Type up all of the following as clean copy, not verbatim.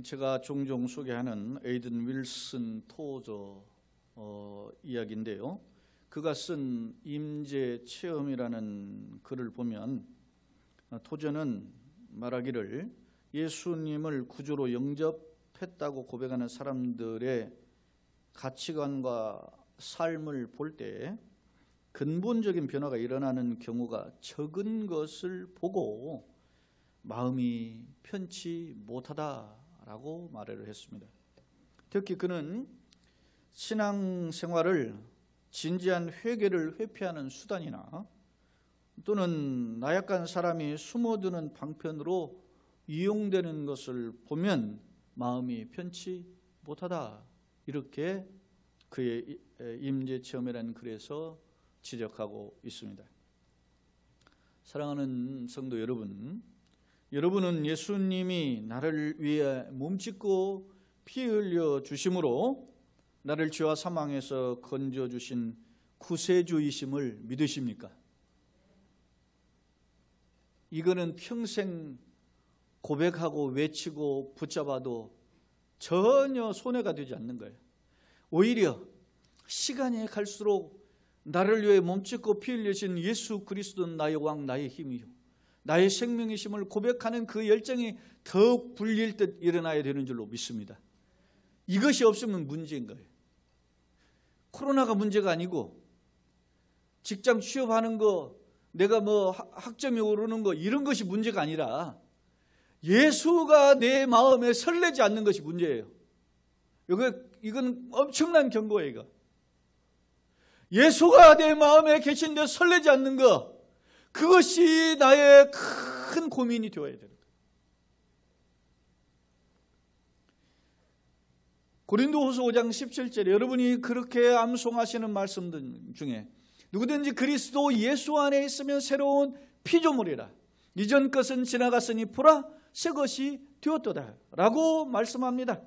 제가 종종 소개하는 에이든 윌슨 토저 이야기인데요. 그가 쓴 임재체험이라는 글을 보면 토저는 말하기를 예수님을 구주로 영접했다고 고백하는 사람들의 가치관과 삶을 볼 때 근본적인 변화가 일어나는 경우가 적은 것을 보고 마음이 편치 못하다라고 말을 했습니다. 특히 그는 신앙생활을 진지한 회개를 회피하는 수단이나 또는 나약한 사람이 숨어드는 방편으로 이용되는 것을 보면 마음이 편치 못하다, 이렇게 그의 임재체험이라는 글에서 지적하고 있습니다. 사랑하는 성도 여러분, 여러분은 예수님이 나를 위해 몸짓고 피 흘려 주심으로 나를 죄와 사망에서 건져주신 구세주이심을 믿으십니까? 이거는 평생 고백하고 외치고 붙잡아도 전혀 손해가 되지 않는 거예요. 오히려 시간이 갈수록 나를 위해 몸짓고 피 흘리신 예수 그리스도는 나의 왕, 나의 힘이요 나의 생명이심을 고백하는 그 열정이 더욱 불릴 듯 일어나야 되는 줄로 믿습니다. 이것이 없으면 문제인 거예요. 코로나가 문제가 아니고 직장 취업하는 거, 내가 학점이 오르는 거, 이런 것이 문제가 아니라 예수가 내 마음에 설레지 않는 것이 문제예요. 이건 엄청난 경고예요. 이거. 예수가 내 마음에 계신데 설레지 않는 것, 그것이 나의 큰 고민이 되어야 되는 거예요. 고린도후서 5장 17절에 여러분이 그렇게 암송하시는 말씀들 중에 누구든지 그리스도 예수 안에 있으면 새로운 피조물이라, 이전 것은 지나갔으니 보라 새 것이 되었도다 라고 말씀합니다.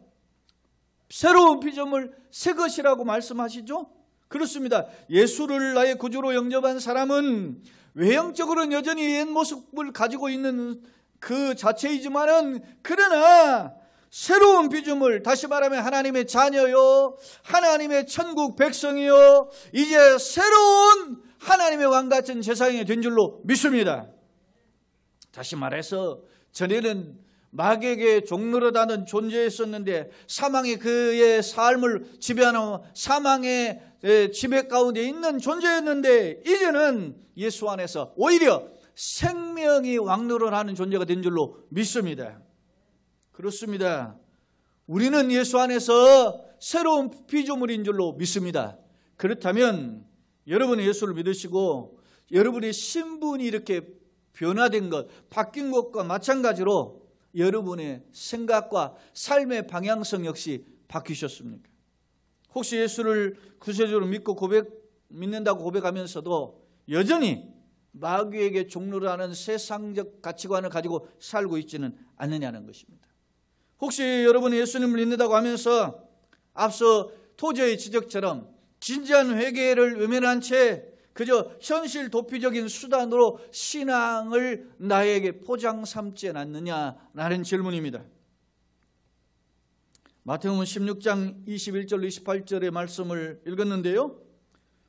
새로운 피조물, 새 것이라고 말씀하시죠? 그렇습니다. 예수를 나의 구주로 영접한 사람은 외형적으로는 여전히 옛 모습을 가지고 있는 그 자체이지만은, 그러나 새로운 피조물, 다시 말하면 하나님의 자녀요, 하나님의 천국 백성이요, 이제 새로운 하나님의 왕 같은 세상이 된 줄로 믿습니다. 다시 말해서 전에는 마귀에게 종노릇하는 존재였었는데 사망이 그의 삶을 지배하는 사망의 지배 가운데 있는 존재였는데, 이제는 예수 안에서 오히려 생명이 왕노릇하는 존재가 된 줄로 믿습니다. 그렇습니다. 우리는 예수 안에서 새로운 피조물인 줄로 믿습니다. 그렇다면 여러분이 예수를 믿으시고 여러분의 신분이 이렇게 변화된 것, 바뀐 것과 마찬가지로 여러분의 생각과 삶의 방향성 역시 바뀌셨습니까? 혹시 예수를 구세주로 믿는다고 고백하면서도 여전히 마귀에게 종노릇하는 세상적 가치관을 가지고 살고 있지는 않느냐는 것입니다. 혹시 여러분이 예수님을 믿는다고 하면서 앞서 토저의 지적처럼 진지한 회개를 외면한 채 그저 현실 도피적인 수단으로 신앙을 나에게 포장 삼지 않느냐라는 질문입니다. 마태복음 16장 21절 28절의 말씀을 읽었는데요.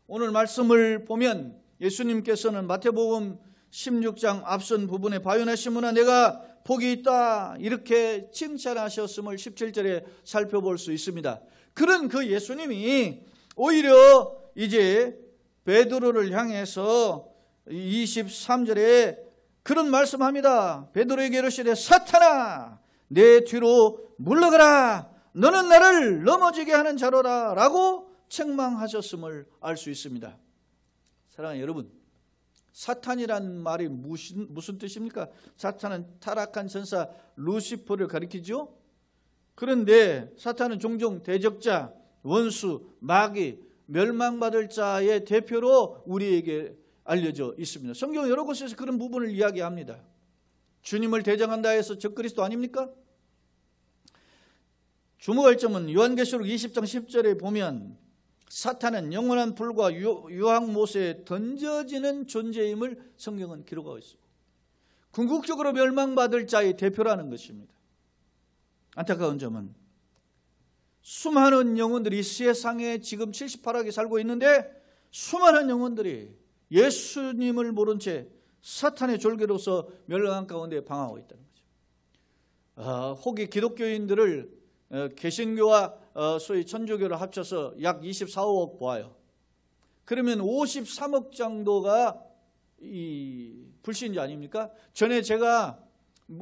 오늘 말씀을 보면 예수님께서는 마태복음 16장 앞선 부분에 바요나 시므나 내가 복이 있다, 이렇게 칭찬하셨음을 17절에 살펴볼 수 있습니다. 그런 그 예수님이 오히려 이제 베드로를 향해서 23절에 그런 말씀합니다. 베드로에게 이르시되 사탄아 내 뒤로 물러가라, 너는 나를 넘어지게 하는 자로다 라고 책망하셨음을 알 수 있습니다. 사랑하는 여러분, 사탄이란 말이 무슨 뜻입니까? 사탄은 타락한 전사 루시퍼를 가리키죠. 그런데 사탄은 종종 대적자, 원수, 마귀, 멸망받을 자의 대표로 우리에게 알려져 있습니다. 성경 여러 곳에서 그런 부분을 이야기합니다. 주님을 대적한다 해서 적그리스도 아닙니까? 주목할 점은 요한계시록 20장 10절에 보면 사탄은 영원한 불과 유황못에 던져지는 존재임을 성경은 기록하고 있습니다. 궁극적으로 멸망받을 자의 대표라는 것입니다. 안타까운 점은 수많은 영혼들이 세상에 지금 78억이 살고 있는데 수많은 영혼들이 예수님을 모른 채 사탄의 졸개로서 멸망한 가운데 방황하고 있다는 거죠. 혹이 기독교인들을 개신교와 소위 천주교를 합쳐서 약 24억 보아요. 그러면 53억 정도가 이 불신자 아닙니까? 전에 제가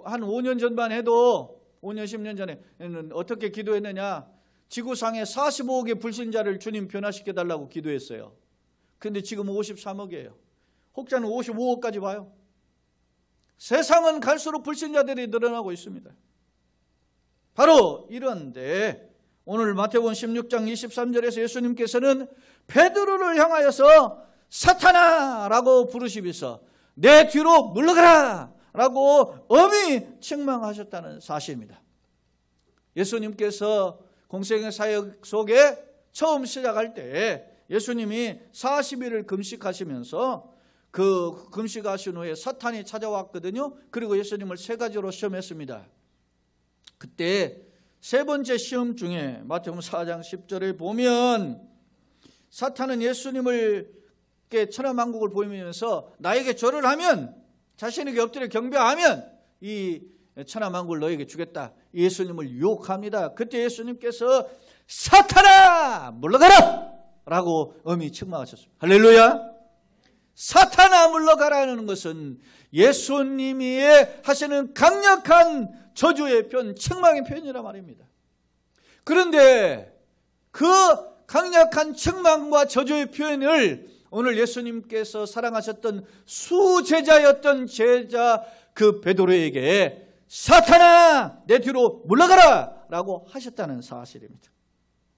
한 5년 전만 해도 5년 10년 전에는 어떻게 기도했느냐, 지구상에 45억의 불신자를 주님 변화시켜달라고 기도했어요. 그런데 지금 53억이에요. 혹자는 55억까지 봐요. 세상은 갈수록 불신자들이 늘어나고 있습니다. 바로 이런데 오늘 마태복음 16장 23절에서 예수님께서는 베드로를 향하여서 사탄아라고 부르시면서 내 뒤로 물러가라 라고 엄히 책망하셨다는 사실입니다. 예수님께서 공생의 사역 속에 처음 시작할 때 예수님이 40일을 금식하시면서 그 금식하신 후에 사탄이 찾아왔거든요. 그리고 예수님을 세 가지로 시험했습니다. 그때 세 번째 시험 중에 마태복음 4장 10절에 보면 사탄은 예수님께 천하만국을 보이면서 나에게 절을 하면, 자신에게 엎드려 경배하면 이 천하만국을 너에게 주겠다, 예수님을 유혹합니다. 그때 예수님께서 사탄아 물러가라 라고 엄히 책망하셨습니다. 할렐루야. 사탄아 물러가라는 것은 예수님이 하시는 강력한 저주의 표현, 책망의 표현이란 말입니다. 그런데 그 강력한 책망과 저주의 표현을 오늘 예수님께서 사랑하셨던 수제자였던 제자 그 베드로에게 사탄아 내 뒤로 물러가라 라고 하셨다는 사실입니다.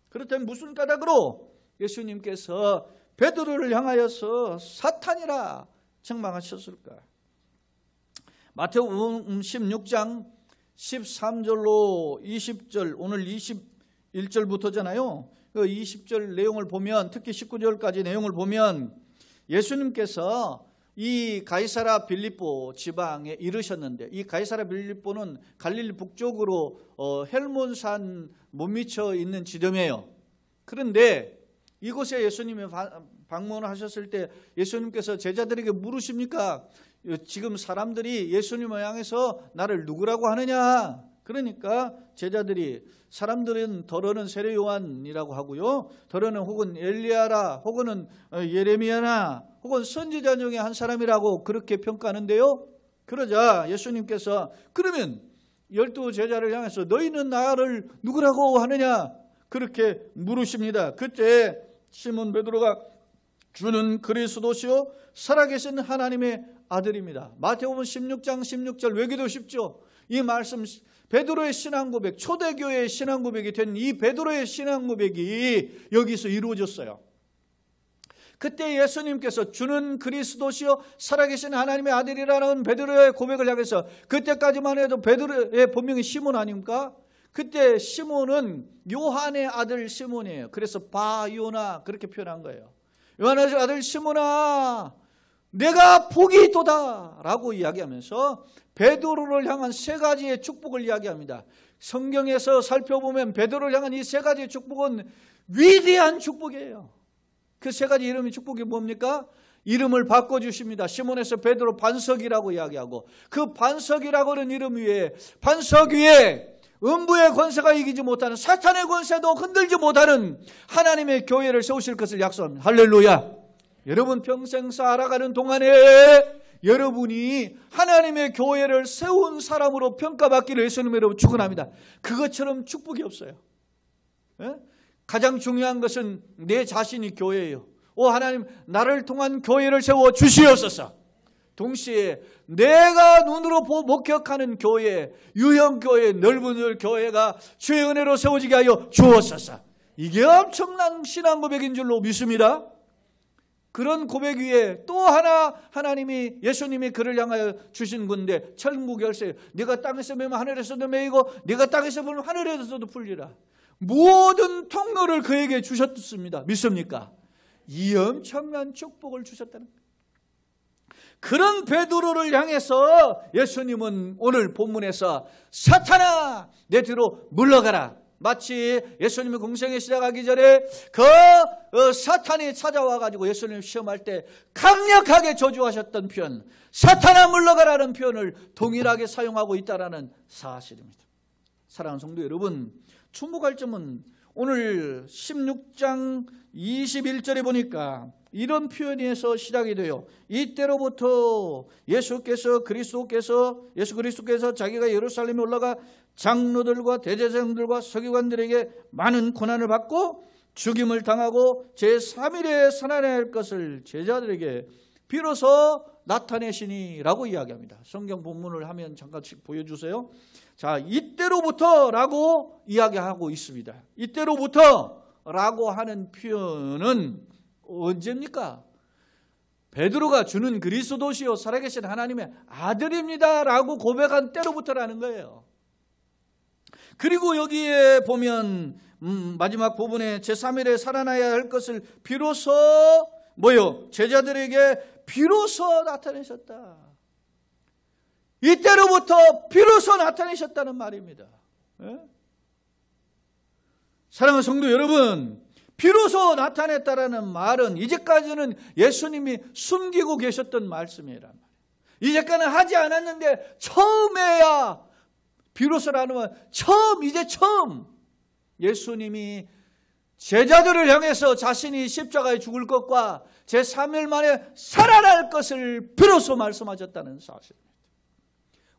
그렇다면 무슨 까닭으로 예수님께서 베드로를 향하여서 사탄이라 책망하셨을까? 마태복음 16장 13절로 20절, 오늘 21절부터잖아요. 그 20절 내용을 보면, 특히 19절까지 내용을 보면 예수님께서 이 가이사라 빌립보 지방에 이르셨는데, 이 가이사라 빌립보는 갈릴리 북쪽으로 헬몬산 못 미쳐 있는 지점이에요. 그런데 이곳에 예수님이 방문하셨을 때 예수님께서 제자들에게 물으십니까? 지금 사람들이 예수님을 향해서 나를 누구라고 하느냐? 그러니까 제자들이, 사람들은 더러는 세례 요한이라고 하고요, 더러는 혹은 엘리야라, 혹은 예레미야나, 혹은 선지자 중에 한 사람이라고 그렇게 평가하는데요. 그러자 예수님께서 그러면 12 제자를 향해서 너희는 나를 누구라고 하느냐? 그렇게 물으십니다. 그때 시몬 베드로가 주는 그리스도시요 살아계신 하나님의 아들입니다. 마태복음 16장 16절 외기도 쉽죠. 이 말씀, 베드로의 신앙 고백, 초대교회의 신앙 고백이 된 이 베드로의 신앙 고백이 여기서 이루어졌어요. 그때 예수님께서 주는 그리스도시요 살아계신 하나님의 아들이라는 베드로의 고백을 향해서, 그때까지만 해도 베드로의 본명이 시몬 아닙니까? 그때 시몬은 요한의 아들 시몬이에요. 그래서 바요나 그렇게 표현한 거예요. 요한의 아들 시몬아 내가 복이 있도다 라고 이야기하면서 베드로를 향한 세 가지의 축복을 이야기합니다. 성경에서 살펴보면 베드로를 향한 이 세 가지의 축복은 위대한 축복이에요. 그 세 가지 이름의 축복이 뭡니까? 이름을 바꿔주십니다. 시몬에서 베드로 반석이라고 이야기하고, 그 반석이라고 하는 이름 위에, 반석 위에 음부의 권세가 이기지 못하는, 사탄의 권세도 흔들지 못하는 하나님의 교회를 세우실 것을 약속합니다. 할렐루야. 여러분 평생 살아가는 동안에 여러분이 하나님의 교회를 세운 사람으로 평가받기를 예수님 여러분 축원합니다. 그것처럼 축복이 없어요. 예? 가장 중요한 것은 내 자신이 교회예요. 하나님 나를 통한 교회를 세워 주시옵소서. 동시에 내가 눈으로 목격하는 교회, 유형교회, 넓은 교회가 주의 은혜로 세워지게 하여 주옵소서. 이게 엄청난 신앙 고백인 줄로 믿습니다. 그런 고백 위에 또 하나 하나님이, 예수님이 그를 향하여 주신 건데, 천국 열쇠, 네가 땅에서 매면 하늘에서도 매이고 네가 땅에서 풀면 하늘에서도 풀리라. 모든 통로를 그에게 주셨습니다. 믿습니까? 이 엄청난 축복을 주셨다는 거예요. 그런 베드로를 향해서 예수님은 오늘 본문에서 사탄아 내 뒤로 물러가라. 마치 예수님이 공생에 시작하기 전에 그 사탄이 찾아와 가지고 예수님 시험할 때 강력하게 저주하셨던 표현, 사탄아 물러가라는 표현을 동일하게 사용하고 있다는 사실입니다. 사랑하는 성도 여러분, 주목할 점은 오늘 16장 21절에 보니까 이런 표현에서 시작이 돼요. 이때로부터 예수 그리스도께서 자기가 예루살렘에 올라가 장로들과 대제사장들과 서기관들에게 많은 고난을 받고 죽임을 당하고 제3일에 살아날 것을 제자들에게 비로소 나타내시니라고 이야기합니다. 성경 본문을 하면 잠깐씩 보여주세요. 자, 이때로부터라고 이야기하고 있습니다. 이때로부터라고 하는 표현은 언제입니까? 베드로가 주는 그리스도시요 살아계신 하나님의 아들입니다라고 고백한 때로부터라는 거예요. 그리고 여기에 보면 마지막 부분에 제3일에 살아나야 할 것을 비로소 제자들에게 비로소 나타내셨다. 이때로부터 비로소 나타내셨다는 말입니다. 예? 사랑하는 성도 여러분, 비로소 나타냈다라는 말은 이제까지는 예수님이 숨기고 계셨던 말씀이란 말이에요. 이제까지는 하지 않았는데 처음에야 비로소라는 말, 이제 처음 예수님이 제자들을 향해서 자신이 십자가에 죽을 것과 제3일 만에 살아날 것을 비로소 말씀하셨다는 사실입니다.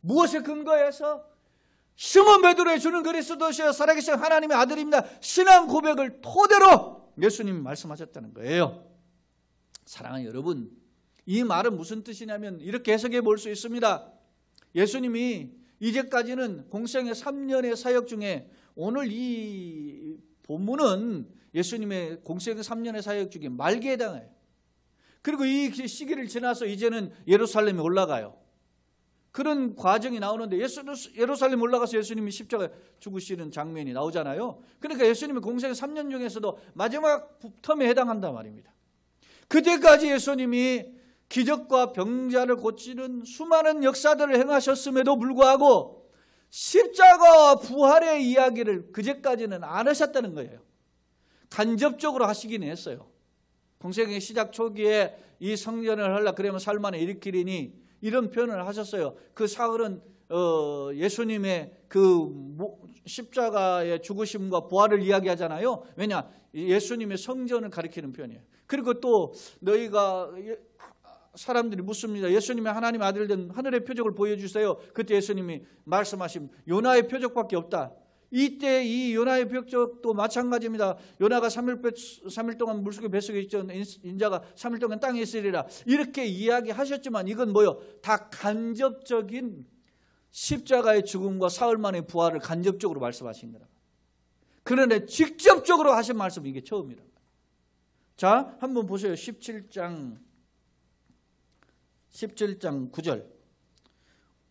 무엇에 근거해서? 시몬 베드로의 주는 그리스도시여 살아계신 하나님의 아들입니다. 신앙 고백을 토대로 예수님이 말씀하셨다는 거예요. 사랑하는 여러분, 이 말은 무슨 뜻이냐면 이렇게 해석해 볼 수 있습니다. 예수님이 이제까지는 공생의 3년의 사역 중에 오늘 이 본문은 예수님의 공생의 3년의 사역 중에 말기에 해당해요. 그리고 이 시기를 지나서 이제는 예루살렘에 올라가요. 그런 과정이 나오는데 예루살렘 올라가서 예수님이 십자가에 죽으시는 장면이 나오잖아요. 그러니까 예수님의 공생의 3년 중에서도 마지막 텀에 해당한단 말입니다. 그때까지 예수님이 기적과 병자를 고치는 수많은 역사들을 행하셨음에도 불구하고 십자가와 부활의 이야기를 그제까지는 안 하셨다는 거예요. 간접적으로 하시긴 했어요. 공생의 시작 초기에 이 성전을 하려 그러면 살 만에 일으키리니 이런 표현을 하셨어요. 그 사흘은 예수님의 그 십자가의 죽으심과 부활을 이야기하잖아요. 왜냐? 예수님의 성전을 가리키는 표현이에요. 그리고 또 너희가 사람들이 묻습니다. 예수님의 하나님 아들 된 하늘의 표적을 보여주세요. 그때 예수님이 말씀하신 요나의 표적밖에 없다. 이때 이 요나의 표적도 마찬가지입니다. 요나가 3일 동안 물속에 뱃속에 있던 인자가 3일 동안 땅에 있으리라. 이렇게 이야기하셨지만 이건 뭐요? 다 간접적인 십자가의 죽음과 사흘 만의 부활을 간접적으로 말씀하신 거라. 그런데 직접적으로 하신 말씀이 이게 처음이라. 자, 한번 보세요. 17장 9절.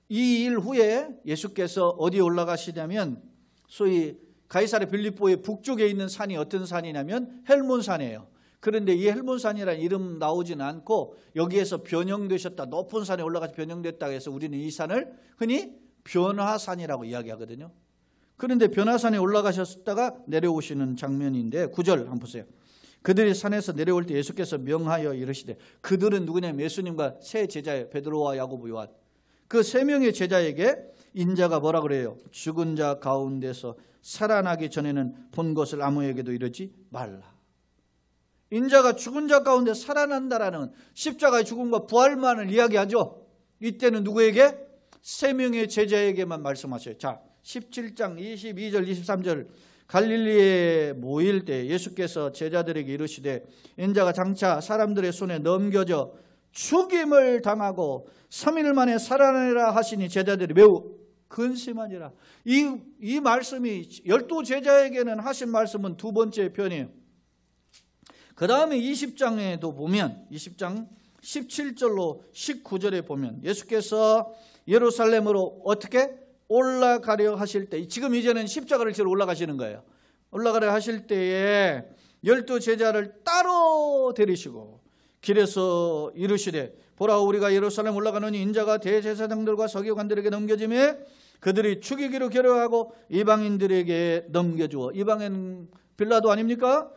이 일 후에 예수께서 어디에 올라가시냐면 소위 가이사랴 빌립보의 북쪽에 있는 산이 어떤 산이냐면 헬몬산이에요. 그런데 이 헬몬산이라는 이름 나오지는 않고 여기에서 변형되셨다. 높은 산에 올라가서 변형됐다 해서 우리는 이 산을 흔히 변화산이라고 이야기하거든요. 그런데 변화산에 올라가셨다가 내려오시는 장면인데 9절 한번 보세요. 그들이 산에서 내려올 때 예수께서 명하여 이르시되, 그들은 누구냐면 예수님과 세 제자예요. 베드로와 야고보 요한. 그 세 명의 제자에게 인자가 뭐라 그래요? 죽은 자 가운데서 살아나기 전에는 본 것을 아무에게도 이르지 말라. 인자가 죽은 자 가운데 살아난다라는 십자가의 죽음과 부활만을 이야기하죠. 이때는 누구에게? 세 명의 제자에게만 말씀하셔요. 자, 17장 22절 23절. 갈릴리에 모일 때 예수께서 제자들에게 이르시되, 인자가 장차 사람들의 손에 넘겨져 죽임을 당하고 3일 만에 살아내라 하시니 제자들이 매우 근심하니라. 이 말씀이 12제자에게는 하신 말씀은 두 번째 편이에요. 그 다음에 20장에도 보면 20장 17절로 19절에 보면 예수께서 예루살렘으로 어떻게 올라가려 하실 때, 지금 이제는 십자가를 지러 올라가시는 거예요. 올라가려 하실 때에 12제자를 따로 데리시고 길에서 이르시되, 보라, 우리가 예루살렘 올라가노니 인자가 대제사장들과 서기관들에게 넘겨지매 그들이 죽이기로 결의하고 이방인들에게 넘겨주어, 이방인 빌라도 아닙니까?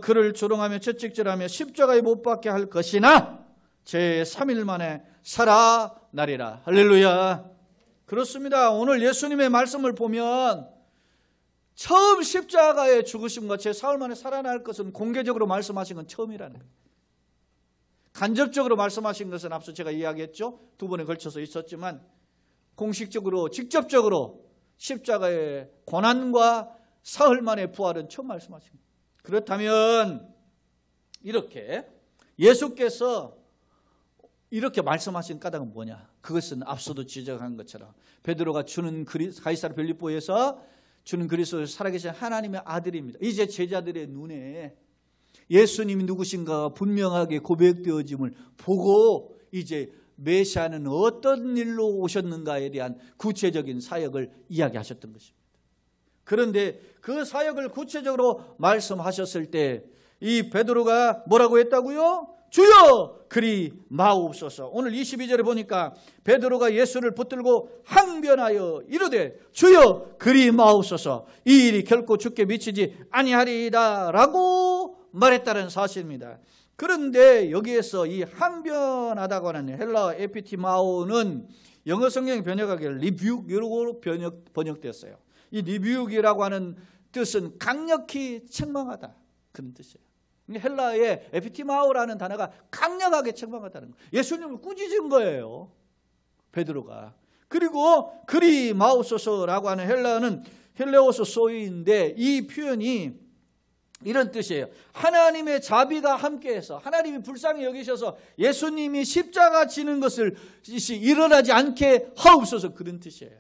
그를 조롱하며 채찍질하며 십자가에 못 박게 할 것이나 제3일 만에 살아나리라. 할렐루야. 그렇습니다. 오늘 예수님의 말씀을 보면 처음 십자가의 죽으심과 제4일 만에 살아날 것은 공개적으로 말씀하신 건 처음이라는 거예요. 간접적으로 말씀하신 것은 앞서 제가 이야기했죠. 두 번에 걸쳐서 있었지만 공식적으로 직접적으로 십자가의 고난과 사흘 만의 부활은 처음 말씀하신 거예요. 그렇다면 이렇게 예수께서 이렇게 말씀하신 까닭은 뭐냐? 그것은 앞서도 지적한 것처럼 베드로가 주는 가이사랴 빌립보에서 주는 그리스도 살아계신 하나님의 아들입니다. 이제 제자들의 눈에 예수님이 누구신가가 분명하게 고백되어짐을 보고 이제 메시아는 어떤 일로 오셨는가에 대한 구체적인 사역을 이야기하셨던 것입니다. 그런데 그 사역을 구체적으로 말씀하셨을 때 이 베드로가 뭐라고 했다고요? 주여 그리 마옵소서. 오늘 22절에 보니까 베드로가 예수를 붙들고 항변하여 이르되 주여 그리 마옵소서. 이 일이 결코 주께 미치지 아니하리이다 라고 말했다는 사실입니다. 그런데 여기에서 이 항변하다고 하는 헬라 에피티마오는 영어 성경에 번역하기를 리뷰기로 번역됐어요. 이 리뷰기라고 하는 뜻은 강력히 책망하다, 그런 뜻이에요. 헬라의 에피티마오라는 단어가 강력하게 책망하다는 거예요. 예수님을 꾸짖은 거예요, 베드로가. 그리고 그리 마옵소서라고 하는 헬라어는 헬레오스 소이인데 이 표현이 이런 뜻이에요. 하나님의 자비가 함께해서 하나님이 불쌍히 여기셔서 예수님이 십자가 지는 것을 일어나지 않게 하옵소서, 그런 뜻이에요.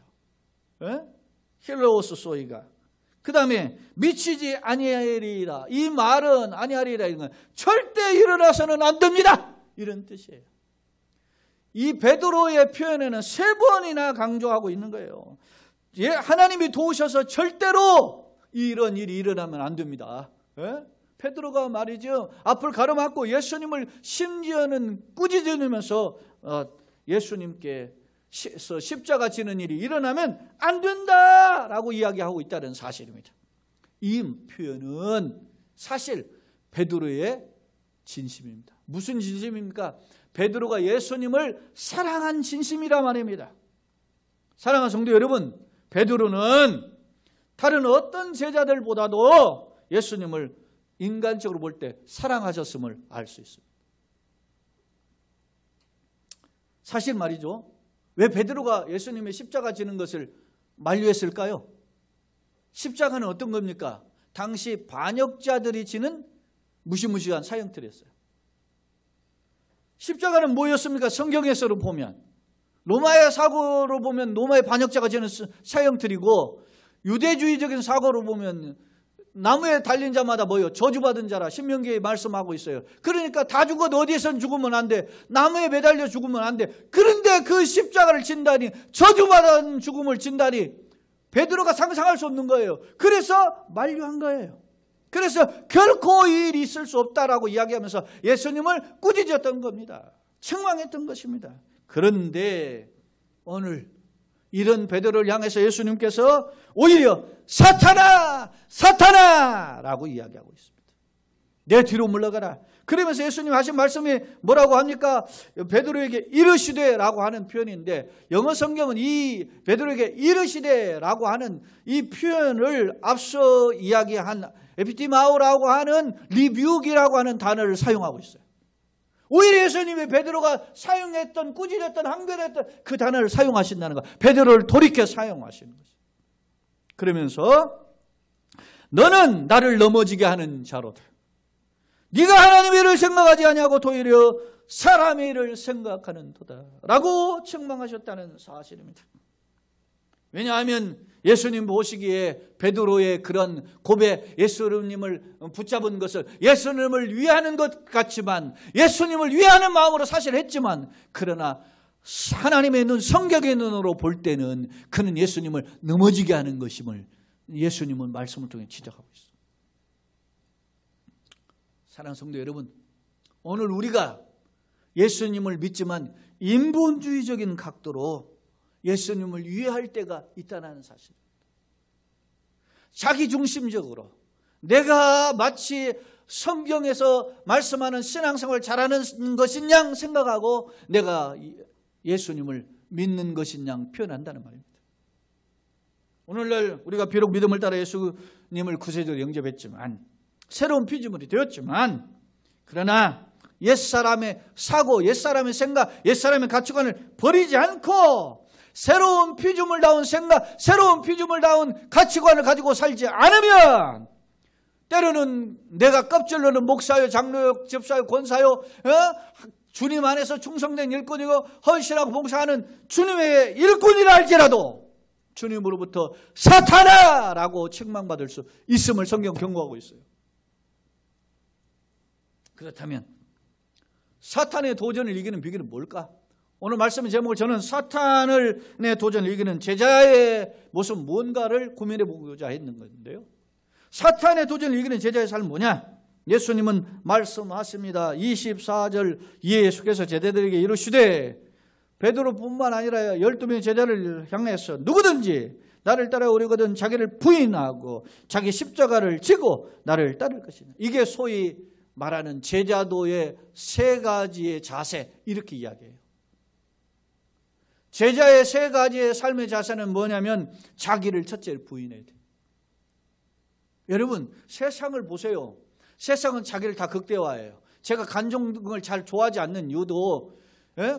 헬레오스 소이가. 그 다음에 미치지 아니하리라. 이 말은 아니하리라. 이런 건 절대 일어나서는 안 됩니다, 이런 뜻이에요. 이 베드로의 표현에는 3번이나 강조하고 있는 거예요. 하나님이 도우셔서 절대로 이런 일이 일어나면 안 됩니다. 베드로가 말이죠, 앞을 가로막고 예수님을 심지어는 꾸짖으면서 예수님께 십자가 지는 일이 일어나면 안 된다라고 이야기하고 있다는 사실입니다. 이 표현은 사실 베드로의 진심입니다. 무슨 진심입니까? 베드로가 예수님을 사랑한 진심이라 말입니다. 사랑하는 성도 여러분, 베드로는 다른 어떤 제자들보다도 예수님을 인간적으로 볼 때 사랑하셨음을 알 수 있습니다. 사실 말이죠, 왜 베드로가 예수님의 십자가 지는 것을 만류했을까요? 십자가는 어떤 겁니까? 당시 반역자들이 지는 무시무시한 사형틀이었어요. 십자가는 뭐였습니까? 성경에서로 보면 로마의 사고로 보면 로마의 반역자가 지는 사형틀이고, 유대주의적인 사고로 보면 나무에 달린 자마다 뭐요? 저주받은 자라 신명기에 말씀하고 있어요. 그러니까 다 죽어도 어디에선 죽으면 안 돼. 나무에 매달려 죽으면 안 돼. 그런데 그 십자가를 진다니, 저주받은 죽음을 진다니 베드로가 상상할 수 없는 거예요. 그래서 만류한 거예요. 그래서 결코 이 일이 있을 수 없다라고 이야기하면서 예수님을 꾸짖었던 겁니다. 책망했던 것입니다. 그런데 오늘 이런 베드로를 향해서 예수님께서 오히려 사탄아, 사탄아 라고 이야기하고 있습니다. 내 뒤로 물러가라. 그러면서 예수님 하신 말씀이 뭐라고 합니까? 베드로에게 이르시되 라고 하는 표현인데, 영어 성경은 이 베드로에게 이르시되 라고 하는 이 표현을 앞서 이야기한 에피티마오라고 하는 리뷰기라고 하는 단어를 사용하고 있어요. 오히려 예수님이 베드로가 사용했던, 꾸짖었던, 항변했던 그 단어를 사용하신다는 것, 베드로를 돌이켜 사용하시는 거죠. 그러면서 너는 나를 넘어지게 하는 자로다. 네가 하나님의 일을 생각하지 아니하고 도리어 사람의 일을 생각하는 도다 라고 책망하셨다는 사실입니다. 왜냐하면 예수님 보시기에 베드로의 그런 고백, 예수님을 붙잡은 것을 예수님을 위하는 것 같지만, 예수님을 위하는 마음으로 사실 했지만, 그러나 하나님의 눈, 성경의 눈으로 볼 때는 그는 예수님을 넘어지게 하는 것임을 예수님은 말씀을 통해 지적하고 있습니다. 사랑하는 성도 여러분, 오늘 우리가 예수님을 믿지만 인본주의적인 각도로 예수님을 이해할 때가 있다는 사실. 자기중심적으로 내가 마치 성경에서 말씀하는 신앙생활을 잘하는 것인 양 생각하고 내가 예수님을 믿는 것인 양 표현한다는 말입니다. 오늘날 우리가 비록 믿음을 따라 예수님을 구세주로 영접했지만 새로운 피조물이 되었지만 그러나 옛사람의 사고, 옛사람의 생각, 옛사람의 가치관을 버리지 않고 새로운 피조물다운 생각, 새로운 피조물다운 가치관을 가지고 살지 않으면 때로는 내가 껍질로는 목사요, 장로요, 집사요, 권사요, 주님 안에서 충성된 일꾼이고 헌신하고 봉사하는 주님의 일꾼이라 할지라도 주님으로부터 사탄아라고 책망받을 수 있음을 성경 경고하고 있어요. 그렇다면 사탄의 도전을 이기는 비결은 뭘까? 오늘 말씀의 제목을 저는 사탄의 도전을 이기는 제자의 모습 뭔가를 고민해 보고자 했는 건데요. 사탄의 도전을 이기는 제자의 삶은 뭐냐? 예수님은 말씀하십니다. 24절 예수께서 제자들에게 이르시되 베드로뿐만 아니라 12명의 제자를 향해서 누구든지 나를 따라오려거든 자기를 부인하고 자기 십자가를 지고 나를 따를 것이다. 이게 소위 말하는 제자도의 세 가지의 자세, 이렇게 이야기해요. 제자의 세 가지의 삶의 자세는 뭐냐면 자기를 첫째 부인해야 돼요. 여러분 세상을 보세요. 세상은 자기를 다 극대화해요. 제가 간정을 잘 좋아하지 않는 이유도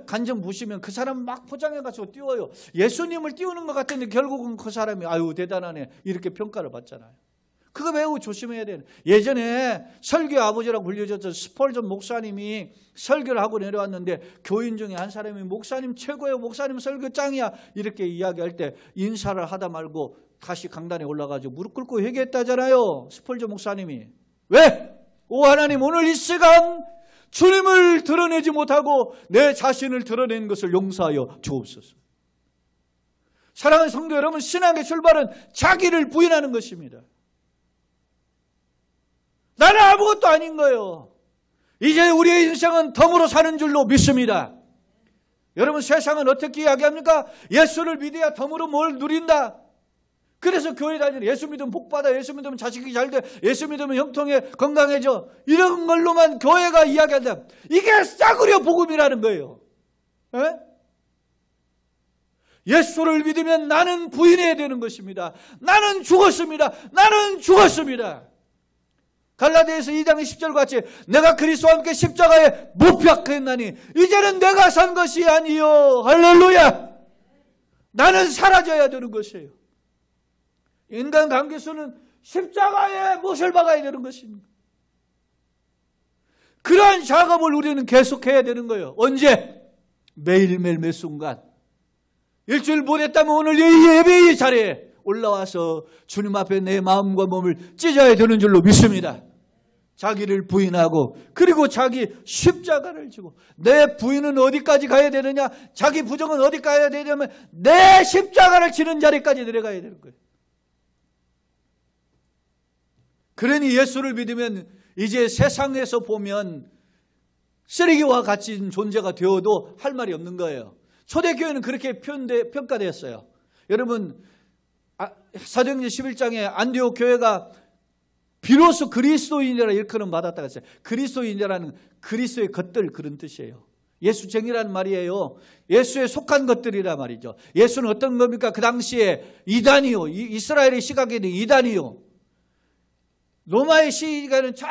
간정 보시면 그 사람 막 포장해가지고 띄워요. 예수님을 띄우는 것 같은데 결국은 그 사람이 아유 대단하네 이렇게 평가를 받잖아요. 그거 매우 조심해야 돼요. 예전에 설교 아버지라고 불려졌던 스펄전 목사님이 설교를 하고 내려왔는데 교인 중에 한 사람이 목사님 최고예요. 목사님 설교 짱이야. 이렇게 이야기할 때 인사를 하다 말고 다시 강단에 올라가지고 무릎 꿇고 회개했다잖아요. 스펄전 목사님이. 왜? 오 하나님 오늘 이 시간 주님을 드러내지 못하고 내 자신을 드러낸 것을 용서하여 주옵소서. 사랑하는 성도 여러분, 신앙의 출발은 자기를 부인하는 것입니다. 나는 아무것도 아닌 거예요. 이제 우리의 인생은 덤으로 사는 줄로 믿습니다. 여러분 세상은 어떻게 이야기합니까? 예수를 믿어야 덤으로 뭘 누린다. 그래서 교회 다니는 예수 믿으면 복받아, 예수 믿으면 자식이 잘 돼, 예수 믿으면 형통해, 건강해져, 이런 걸로만 교회가 이야기한다. 이게 싸구려 복음이라는 거예요. 에? 예수를 믿으면 나는 부인해야 되는 것입니다. 나는 죽었습니다. 나는 죽었습니다. 갈라디아서 2장 10절 같이 내가 그리스도와 함께 십자가에 못 박혔나니 이제는 내가 산 것이 아니요 할렐루야. 나는 사라져야 되는 것이에요. 인간관계에서는 십자가에 못을 박아야 되는 것입니다. 그러한 작업을 우리는 계속해야 되는 거예요. 언제? 매일매일 매 순간. 일주일 못했다면 오늘 이 예배의 자리에 올라와서 주님 앞에 내 마음과 몸을 찢어야 되는 줄로 믿습니다. 자기를 부인하고 그리고 자기 십자가를 지고 내 부인은 어디까지 가야 되느냐? 자기 부정은 어디 가야 되냐면 내 십자가를 지는 자리까지 내려가야 되는 거예요. 그러니 예수를 믿으면 이제 세상에서 보면 쓰레기와 같은 존재가 되어도 할 말이 없는 거예요. 초대교회는 그렇게 평가되었어요. 여러분 사도행전 11장에 안디옥 교회가 비로소 그리스도인이라 일컬음 받았다고 했어요. 그리스도인이라는 그리스도의 것들 그런 뜻이에요. 예수쟁이라는 말이에요. 예수에 속한 것들이란 말이죠. 예수는 어떤 겁니까? 그 당시에 이단이요. 이스라엘의 시각에는 이단이요. 로마의 시각에는 저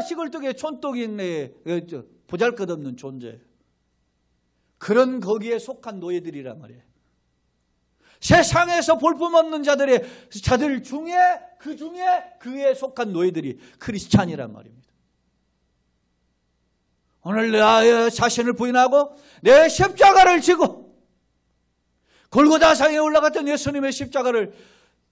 시골떡에 촌떡이네 보잘것없는 존재. 그런 거기에 속한 노예들이란 말이에요. 세상에서 볼품없는 자들 중에 그에 속한 노예들이 크리스찬이란 말입니다. 오늘 나의 자신을 부인하고 내 십자가를 지고 골고다상에 올라갔던 예수님의 십자가를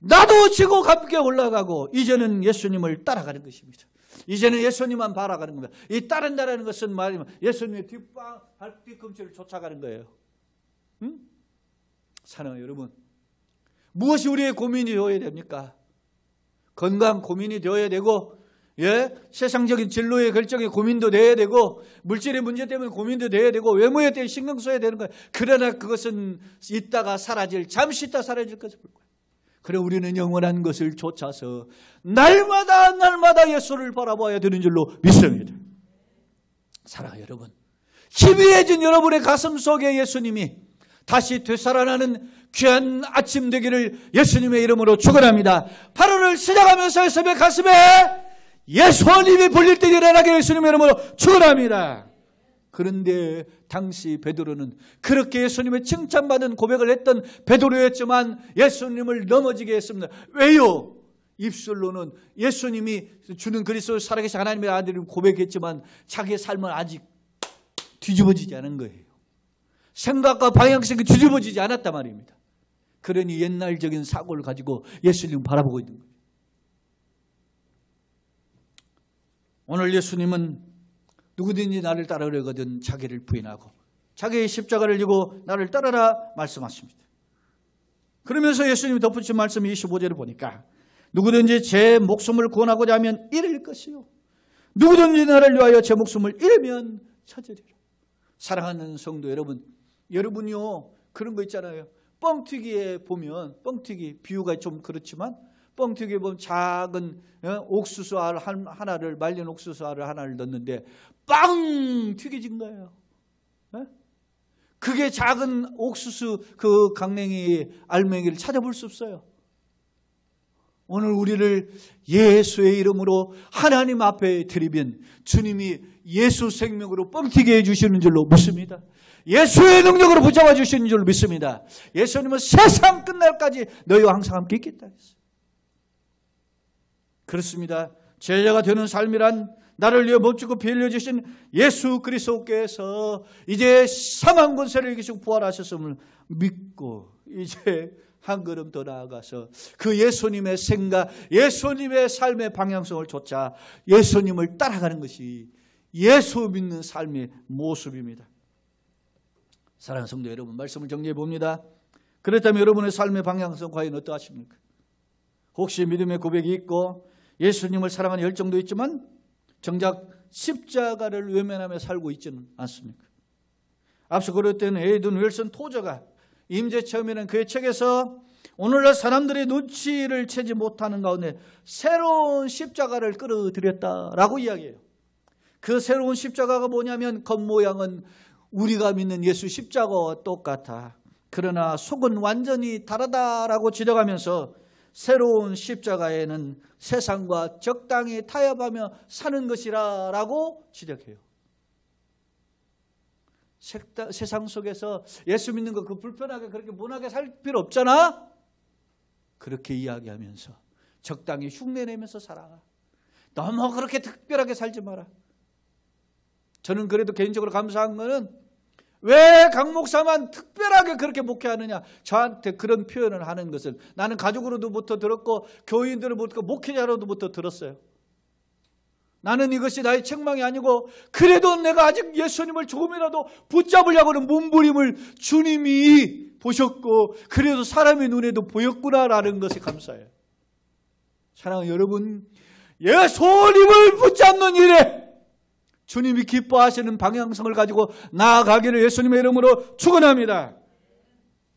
나도 지고 함께 올라가고 이제는 예수님을 따라가는 것입니다. 이제는 예수님만 바라가는 겁니다. 이 따른다라는 것은 말이면 예수님의 뒤꿈치를 쫓아가는 거예요. 응? 사랑하는 여러분, 무엇이 우리의 고민이 되어야 됩니까? 건강 고민이 되어야 되고 세상적인 진로의 결정에 고민도 돼야 되고, 물질의 문제 때문에 고민도 돼야 되고, 외모에 대해 신경 써야 되는 거예요. 그러나 그것은 있다가 사라질, 잠시 있다 사라질 것을 볼 거예요. 그래 우리는 영원한 것을 쫓아서 날마다 예수를 바라봐야 되는 줄로 믿습니다. 사랑하는 여러분, 희미해진 여러분의 가슴 속에 예수님이 다시 되살아나는 귀한 아침 되기를 예수님의 이름으로 축원합니다. 8월을 시작하면서 여러분의 가슴에 예수님이 불릴 때 일어나기를 예수님의 이름으로 축원합니다. 그런데 당시 베드로는 그렇게 예수님의 칭찬받은 고백을 했던 베드로였지만 예수님을 넘어지게 했습니다. 왜요? 입술로는 예수님이 주는 그리스도 살아계신 하나님의 아들을 고백했지만 자기의 삶은 아직 뒤집어지지 않은 거예요. 생각과 방향성이 뒤집어지지 않았단 말입니다. 그러니 옛날적인 사고를 가지고 예수님을 바라보고 있는 거예요. 오늘 예수님은 누구든지 나를 따르려거든 자기를 부인하고 자기의 십자가를 지고 나를 따르라 말씀하십니다. 그러면서 예수님이 덧붙인 말씀 25절을 보니까 누구든지 제 목숨을 구원하고자 하면 잃을 것이요 누구든지 나를 위하여 제 목숨을 잃으면 찾으리라. 사랑하는 성도 여러분, 여러분이요 그런 거 있잖아요. 뻥튀기에 보면, 뻥튀기 비유가 좀 그렇지만 뻥튀기에 보면 작은 옥수수 알 하나를, 말린 옥수수 알을 하나를 넣는데 빵 튀겨진 거예요. 그게 작은 옥수수 그 강냉이 알맹이를 찾아볼 수 없어요. 오늘 우리를 예수의 이름으로 하나님 앞에 드리면 주님이 예수 생명으로 뻥튀게 해주시는 줄로 믿습니다. 예수의 능력으로 붙잡아 주시는 줄로 믿습니다. 예수님은 세상 끝날까지 너희와 항상 함께 있겠다 했어요. 그렇습니다. 제자가 되는 삶이란 나를 위해 몸짓고 피 흘려주신 예수 그리스도께서 이제 사망 권세를 이기시고 부활하셨음을 믿고 이제 한 걸음 더 나아가서 그 예수님의 생각, 예수님의 삶의 방향성을 좇아 예수님을 따라가는 것이 예수 믿는 삶의 모습입니다. 사랑하는 성도 여러분, 말씀을 정리해 봅니다. 그렇다면 여러분의 삶의 방향성 과연 어떠하십니까? 혹시 믿음의 고백이 있고 예수님을 사랑하는 열정도 있지만 정작 십자가를 외면하며 살고 있지는 않습니까? 앞서 그랬던 에이든 윌슨 토저가 임재체험이라는 그의 책에서 오늘날 사람들의 눈치를 채지 못하는 가운데 새로운 십자가를 끌어들였다라고 이야기해요. 그 새로운 십자가가 뭐냐면 겉모양은 우리가 믿는 예수 십자가와 똑같아. 그러나 속은 완전히 다르다라고 지적하면서 새로운 십자가에는 세상과 적당히 타협하며 사는 것이라고 지적해요. 세상 속에서 예수 믿는 거 그 불편하게 그렇게 못하게 살 필요 없잖아. 그렇게 이야기하면서 적당히 흉내내면서 살아. 너무 그렇게 특별하게 살지 마라. 저는 그래도 개인적으로 감사한 거는 왜 강 목사만 특별하게 그렇게 목회하느냐. 저한테 그런 표현을 하는 것은 나는 가족으로부터 들었고 교인들로부터 목회자로부터 들었어요. 나는 이것이 나의 책망이 아니고 그래도 내가 아직 예수님을 조금이라도 붙잡으려고 하는 몸부림을 주님이 보셨고 그래도 사람의 눈에도 보였구나라는 것이 감사해요. 사랑하는 여러분, 예수님을 붙잡는 일에 주님이 기뻐하시는 방향성을 가지고 나아가기를 예수님의 이름으로 축원합니다.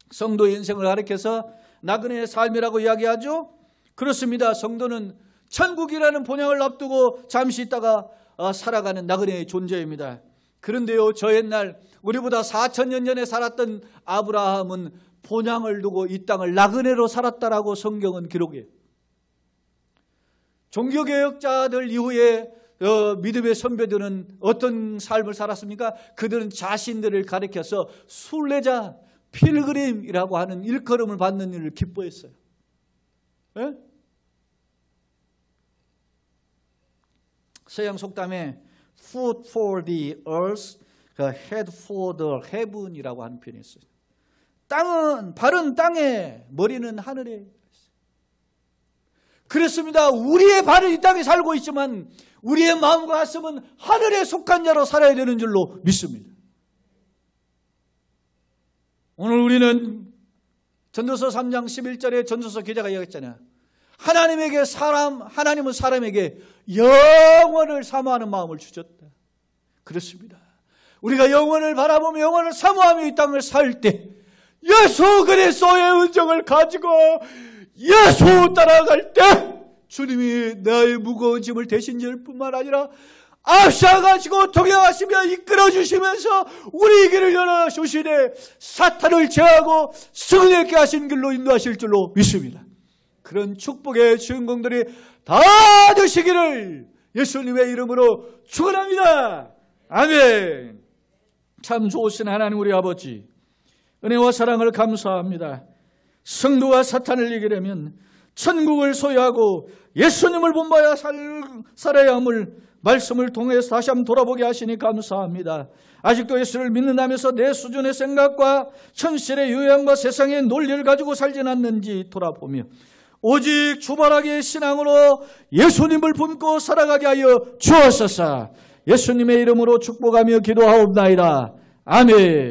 성도의 인생을 가리켜서 나그네의 삶이라고 이야기하죠. 그렇습니다. 성도는 천국이라는 본향을 앞두고 잠시 있다가 살아가는 나그네의 존재입니다. 그런데요, 저 옛날 우리보다 4,000년 전에 살았던 아브라함은 본향을 두고 이 땅을 나그네로 살았다라고 성경은 기록해요. 종교개혁자들 이후에 믿음의 선배들은 어떤 삶을 살았습니까? 그들은 자신들을 가리켜서 순례자, 필그림이라고 하는 일컬음을 받는 일을 기뻐했어요. 네? 서양 속담에 foot for the earth, head for the heaven이라고 하는 표현이 있어요. 땅은 발은 땅에, 머리는 하늘에. 그렇습니다. 우리의 발은 이 땅에 살고 있지만 우리의 마음과 가슴은 하늘에 속한 자로 살아야 되는 줄로 믿습니다. 오늘 우리는 전도서 3장 11절에 전도서 기자가 이야기했잖아요. 하나님은 사람에게 영원을 사모하는 마음을 주셨다. 그렇습니다. 우리가 영원을 바라보며 영원을 사모하며 이 땅을 살 때 예수 그리스도의 은정을 가지고 예수 따라갈 때 주님이 나의 무거운 짐을 대신 질 뿐만 아니라 앞서가시고 동행하시며 이끌어주시면서 우리 길을 열어주시되 사탄을 제하고 승리케 하신 길로 인도하실 줄로 믿습니다. 그런 축복의 주인공들이 다 되시기를 예수님의 이름으로 축원합니다. 아멘. 참 좋으신 하나님 우리 아버지, 은혜와 사랑을 감사합니다. 성도가 사탄을 이기려면 천국을 소유하고 예수님을 본받아 살아야 함을 말씀을 통해서 다시 한번 돌아보게 하시니 감사합니다. 아직도 예수를 믿는다면서 내 수준의 생각과 현실의 요양과 세상의 논리를 가지고 살진 않는지 돌아보며 오직 주발하게 신앙으로 예수님을 품고 살아가게 하여 주옵소서. 예수님의 이름으로 축복하며 기도하옵나이다. 아멘.